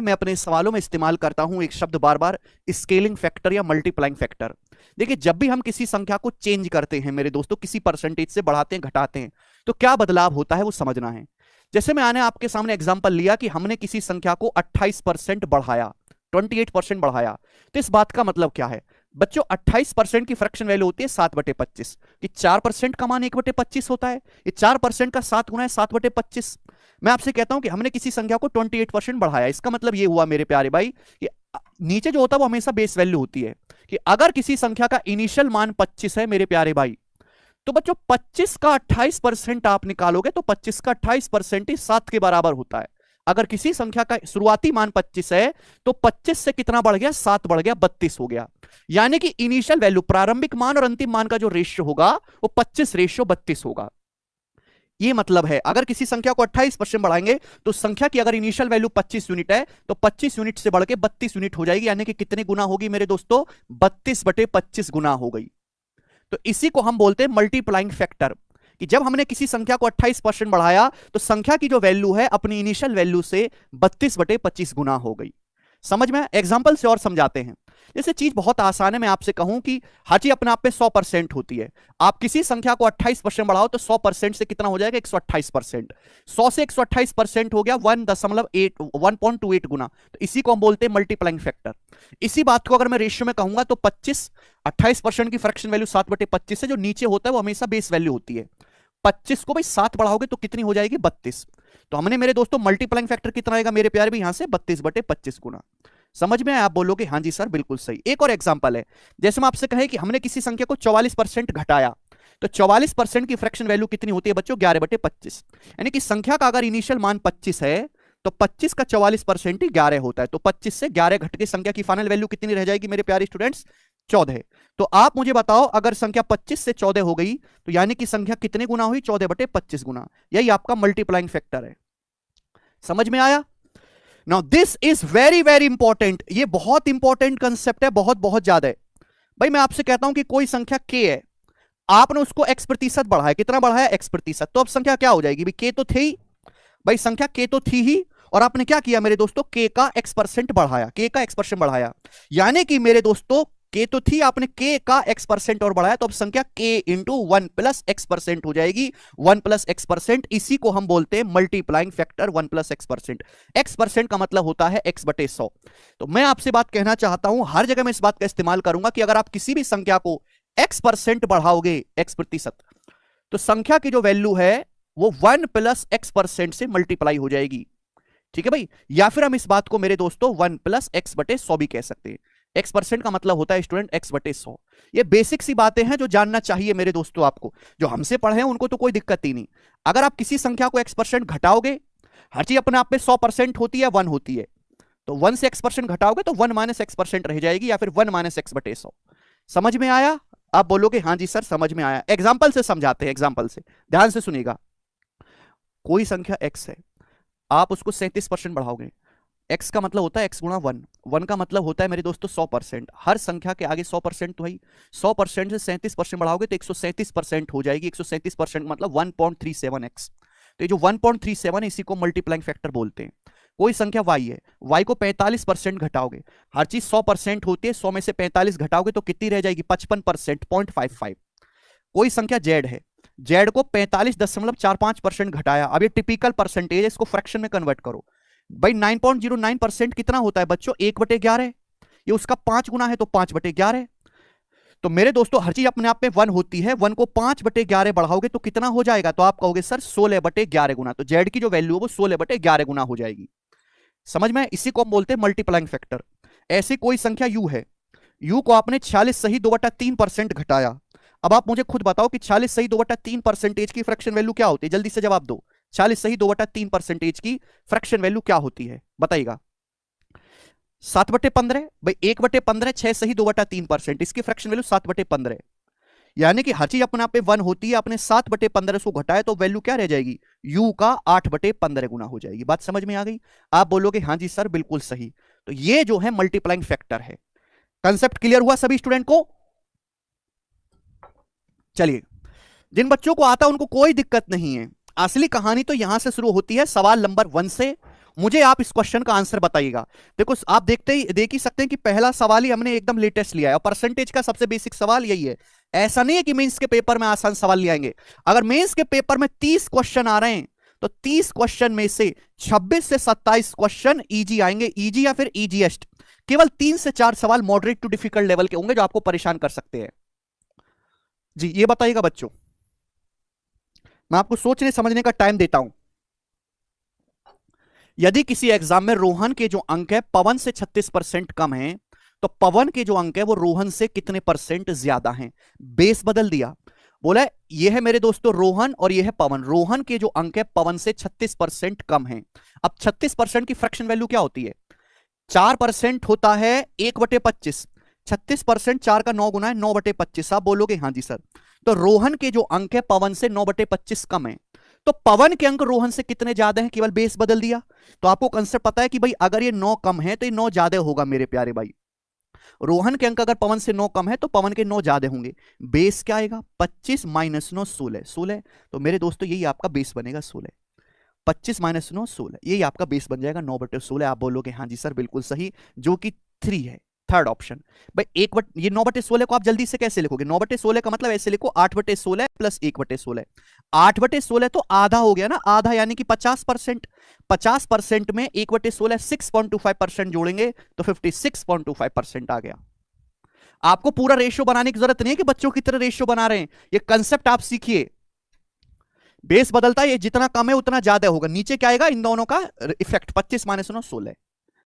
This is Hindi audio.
मैं अपने सवालों में इस्तेमाल करता हूं एक शब्द बार बार, स्केलिंग फैक्टर या मल्टीप्लाइंग फैक्टर। देखिए, जब भी हम किसी संख्या को चेंज करते हैं मेरे दोस्तों, किसी परसेंटेज से बढ़ाते हैं घटाते हैं, तो क्या बदलाव होता है वो समझना है। जैसे मैंने आपके सामने एग्जांपल लिया कि हमने किसी संख्या को 28% बढ़ाया, 28% बढ़ाया, तो इस बात का मतलब क्या है बच्चों? 28% की फ्रैक्शन वैल्यू होती है 7/25, कि 4% का मान 1/25 होता है। ये 4% का 7 गुना है 7/25। मैं आपसे कहता हूं कि हमने किसी संख्या को 28% बढ़ाया, इसका मतलब ये हुआ मेरे प्यारे भाई कि नीचे जो होता है वो हमेशा बेस वैल्यू होती है, कि अगर किसी संख्या का इनिशियल मान 25 है मेरे प्यारे भाई, तो बच्चों 25 का 28% आप निकालोगे तो 25 का 28% ही 7 के बराबर होता है। अगर किसी संख्या का शुरुआती मान 25 है तो 25 से कितना बढ़ गया? 7 बढ़ गया, 32 हो गया। यानी कि इनिशियल वैल्यू, प्रारंभिक मान और अंतिम मान का जो रेशियो होगा वो 25:32 होगा। ये मतलब है अगर किसी संख्या को 28% बढ़ाएंगे तो संख्या की अगर इनिशियल वैल्यू 25 यूनिट है तो 25 यूनिट से बढ़ के 32 यूनिट हो जाएगी, यानी कि कितने गुना होगी मेरे दोस्तों? 32/25 गुना हो गई। तो इसी को हम बोलते हैं मल्टीप्लाइंग फैक्टर, कि जब हमने किसी संख्या को 28% बढ़ाया तो संख्या की जो वैल्यू है अपनी इनिशियल वैल्यू से 32/25 गुना हो गई। समझ में? एग्जाम्पल से और समझाते हैं। जैसे चीज बहुत आसान है, मैं आपसे कहूं कि हर चीज अपने आप पे 100% होती है। आप किसी संख्या को 28% बढ़ाओ तो 100% से कितना हो जाएगा? 128%। 100 से 128% हो गया 1.28 गुना, तो इसी को हम बोलते हैं मल्टीप्लाइंग फैक्टर। इसी बात को अगर मैं रेशियो में कहूंगा तो 28% की फ्रैक्शन वैल्यू 7/25 है, जो नीचे होता है वो हमेशा बेस वैल्यू होती है। 25 को भाई 7 बढ़ाओगे तो कितनी हो जाएगी? 32। तो हमने मेरे दोस्तों मल्टीप्लाइंग फैक्टर कितना आएगा मेरे प्यारे भी? यहां से 32/25 गुना। समझ में? आप बोलोगे हाँ जी सर बिल्कुल सही। एक और एग्जांपल है, जैसे हम आपसे कहें कि हमने किसी संख्या को 44% घटाया, तो 44% की फ्रैक्शन वैल्यू कितनी होती है बच्चों? 11/25। यानी कि संख्या का अगर इनिशियल मान 25 है तो 25 का 44% ही 11 होता है। तो 25 से 11 घट के संख्या की फाइनल वैल्यू कितनी रह जाएगी मेरे प्यारे स्टूडेंट्स? 14। तो आप मुझे बताओ, अगर संख्या 25 से 14 हो गई तो यानी कि संख्या कितने गुना हुई? 14/25 गुना। यही आपका मल्टीप्लाइंग फैक्टर है। समझ में आया? Now this is very very important, ये बहुत इंपॉर्टेंट कंसेप्ट है, बहुत बहुत ज्यादा है। भाई मैं आपसे कहता हूं कि कोई संख्या k है, आपने उसको x% बढ़ाया, कितना बढ़ाया? x%। तो अब संख्या क्या हो जाएगी? भाई k तो थी ही, भाई संख्या k तो थी ही, और आपने क्या किया मेरे दोस्तों? k का x% बढ़ाया, k का x% बढ़ाया, यानी कि मेरे दोस्तों k तो थी, आपने k का x% और बढ़ाया, तो अब संख्या k इंटू 1 + x% हो जाएगी। 1 + x%, इसी को हम बोलते हैं मल्टीप्लाइंग फैक्टर 1 + x%। x% का मतलब होता है x/100। तो मैं आपसे बात कहना चाहता हूं, हर जगह मैं इस बात का इस्तेमाल करूंगा कि अगर आप किसी भी संख्या को x% बढ़ाओगे, x%, तो संख्या की जो वैल्यू है वो 1 + x% से मल्टीप्लाई हो जाएगी। ठीक है भाई? या फिर हम इस बात को मेरे दोस्तों 1 + x/100 भी कह सकते हैं। x% का मतलब होता है स्टूडेंट x/100। ये बेसिक सी बातें हैं जो जानना चाहिए मेरे दोस्तों आपको, जो हमसे पढ़े हैं उनको तो कोई दिक्कत ही नहीं। अगर आप किसी संख्या को x% घटाओगे, हर चीज अपने आप में 100% होती है, 1 होती है, तो 1 से x% घटाओगे तो 1 - x% रह जाएगी, या फिर 1 - x/100। समझ में आया? आप बोलोगे हाँ जी सर समझ में आया। एग्जाम्पल से समझाते हैं, एग्जाम्पल से ध्यान से सुनिएगा। कोई संख्या x है, आप उसको 37% बढ़ाओगे। x का मतलब होता है x × 1, 1 का मतलब होता है मेरे दोस्तों 100%। हर संख्या के आगे 100% तो भाई 100% से 37% बढ़ाओगे तो 137% हो जाएगी। 137% मतलब 1.37x। तो ये जो 1.37 है इसी को मल्टीप्लाइंग फैक्टर बोलते हैं। कोई संख्या y है, y को 45% घटाओगे, हर चीज 100% होती है, 100 में से 45 घटाओगे तो कितनी रह जाएगी? 55%, 0.55। कोई संख्या z है, z को 45.45% घटाया, अब ये टिपिकल परसेंटेज है, इसको फ्रैक्शन में कन्वर्ट करो। भाई 9.09% कितना होता है बच्चों? 1/11। ये उसका 5 गुना है तो 5/11। तो मेरे दोस्तों हर चीज अपने आप में 1 होती है, 1 को 5/11 बढ़ाओगे तो कितना हो जाएगा? तो आप कहोगे सर 16/11 गुना। तो z की जो वैल्यू है वो 16/11 गुना हो जाएगी। समझ में? इसी को हम बोलते हैं मल्टीप्लाइंग फैक्टर। ऐसी कोई संख्या u है, u को आपने 46 सही 2/3% घटाया। अब आप मुझे खुद बताओ कि 46 सही 2/3% की फ्रैक्शन वैल्यू क्या होती है? जल्दी से जवाब दो। 40 सही 2/3% की फ्रैक्शन वैल्यू क्या होती है बताइएगा? 7/15। भाई 1/15, 6 सही 2/3%, इसकी फ्रैक्शन वैल्यू 7/15। यानी कि हर चीज अपने आप में 1 होती है, आपने 7/15 को घटाया तो वैल्यू क्या रह जाएगी? u का 8/15 गुना हो जाएगी। बात समझ में आ गई? आप बोलोगे हाँ जी सर बिल्कुल सही। तो ये जो है मल्टीप्लाइंग फैक्टर है। कंसेप्ट क्लियर हुआ सभी स्टूडेंट को? चलिए, जिन बच्चों को आता है उनको कोई दिक्कत नहीं है। असली कहानी तो यहां से शुरू होती है, सवाल नंबर 1 से। मुझे आप इस क्वेश्चन का आंसर बताइएगा। देखो आप देख ही सकते हैं कि पहला सवाल ही हमने एकदम लेटेस्ट लिया है और परसेंटेज का सबसे बेसिक सवाल यही है। ऐसा नहीं है कि मेंस के पेपर में आसान सवाल ले आएंगे। अगर मेंस के पेपर में 30 क्वेश्चन आ रहे हैं तो 30 क्वेश्चन में से 26 से 27 क्वेश्चन इजी आएंगे, इजी या फिर इजीएस्ट। केवल 3 से 4 सवाल मॉडरेट टू डिफिकल्ट लेवल के होंगे जो आपको परेशान कर सकते हैं। जी ये बताइएगा बच्चों, मैं आपको सोचने समझने का टाइम देता हूं। यदि किसी एग्जाम में रोहन के जो अंक है पवन से 36% कम है, तो पवन के जो अंक है वो रोहन से कितने परसेंट ज्यादा हैं? बेस बदल दिया, बोला ये है मेरे दोस्तों रोहन और ये है पवन। रोहन के जो अंक है पवन से 36% कम है। अब 36% की फ्रैक्शन वैल्यू क्या होती है? 4% होता है 1/25। 36% 4 का 9 गुना है 9/25। आप बोलोगे हाँ जी सर। तो रोहन के जो अंक है पवन से 9/25 कम है, तो पवन के अंक रोहन से कितने ज्यादा हैं? केवल बेस बदल दिया। तो आपको कंसेप्ट पता है कि भाई अगर ये 9 कम है तो ये 9 ज्यादा होगा मेरे प्यारे भाई। रोहन के अंक अगर पवन से 9 कम है तो पवन के 9 ज्यादा होंगे। बेस क्या आएगा? 25 माइनस 9 16। 16 तो मेरे दोस्तों यही आपका बेस बनेगा 16। 25 माइनस 9 16, यही आपका बेस बन जाएगा 9/16। आप बोलोगे हाँ जी सर बिल्कुल सही, जो कि 3 है, थर्ड ऑप्शन। भाई ये 9/16 को आप जल्दी से कैसे लिखोगे? 9/16 का मतलब ऐसे लिखो 8/16 प्लस 1/16। 8/16 तो आधा हो गया ना, आधा यानी कि 50%। 50% में 1/16 6.25% जोड़ेंगे तो 56.25% आ गया। आपको पूरा रेशियो बनाने की जरूरत नहीं है कि बच्चों की तरह रेशियो बना रहे हैं, ये कंसेप्ट आप सीखिए। बेस बदलता है, ये जितना कम है उतना ज्यादा होगा। नीचे क्या आएगा? इन दोनों का इफेक्ट 25 माइनस 9 16।